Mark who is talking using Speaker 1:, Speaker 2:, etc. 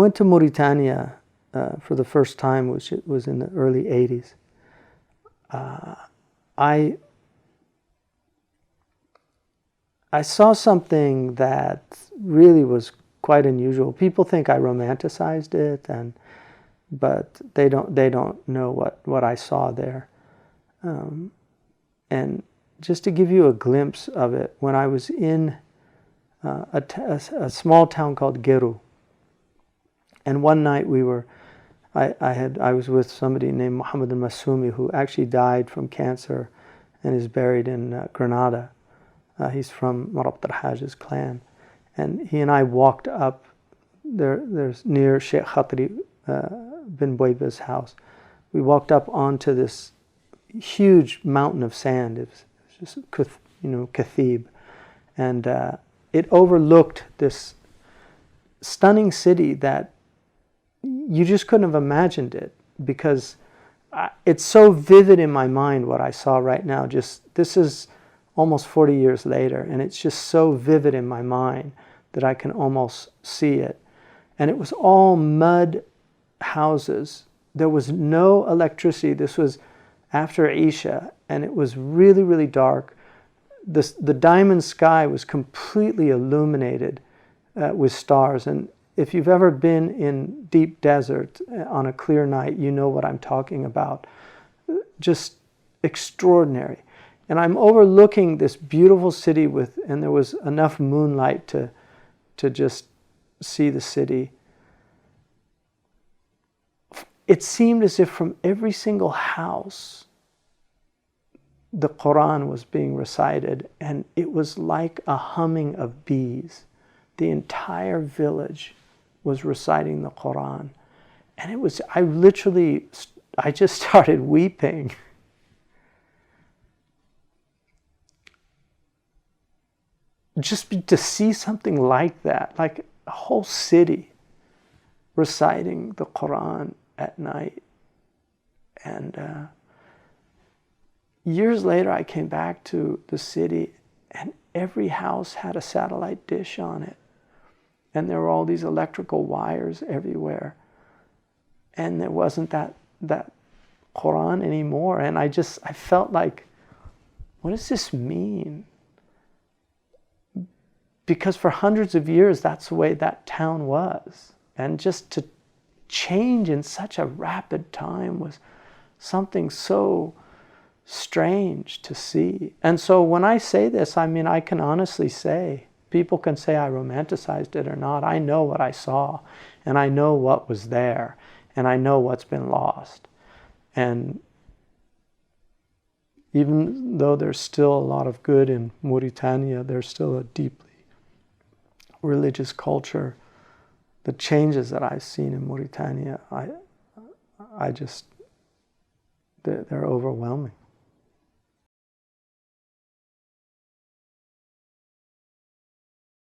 Speaker 1: went to Mauritania for the first time, which it was in the early 80s. I saw something that really was quite unusual. People think I romanticized it, but they don't know what I saw there. And just to give you a glimpse of it, when I was in a small town called Geru, and one night I was with somebody named Muhammad al-Masumi, who actually died from cancer and is buried in Granada. He's from Marabt al-Hajj's clan. And he and I walked up, there's near Shaykh Khatri bin Boiba's house. We walked up onto this huge mountain of sand. It was just, Kathib. And it overlooked this stunning city that you just couldn't have imagined it, because it's so vivid in my mind what I saw right now. This is almost 40 years later, and it's just so vivid in my mind that I can almost see it. And it was all mud houses. There was no electricity. This was after Isha, and it was really, really dark. The diamond sky was completely illuminated with stars. And if you've ever been in deep desert on a clear night, you know what I'm talking about. Just extraordinary. And I'm overlooking this beautiful city and there was enough moonlight to just see the city. It seemed as if from every single house, the Quran was being recited, and it was like a humming of bees. The entire village was reciting the Quran. And I just started weeping. Just to see something like that, like a whole city reciting the Quran at night. And years later, I came back to the city, and every house had a satellite dish on it. And there were all these electrical wires everywhere. And there wasn't that Quran anymore. And I felt like, what does this mean? Because for hundreds of years, that's the way that town was. And just to change in such a rapid time was something so strange to see. And so when I say this, I mean, I can honestly say, people can say I romanticized it or not. I know what I saw, and I know what was there, and I know what's been lost. And even though there's still a lot of good in Mauritania, there's still a deeply religious culture. The changes that I've seen in Mauritania, they're overwhelming.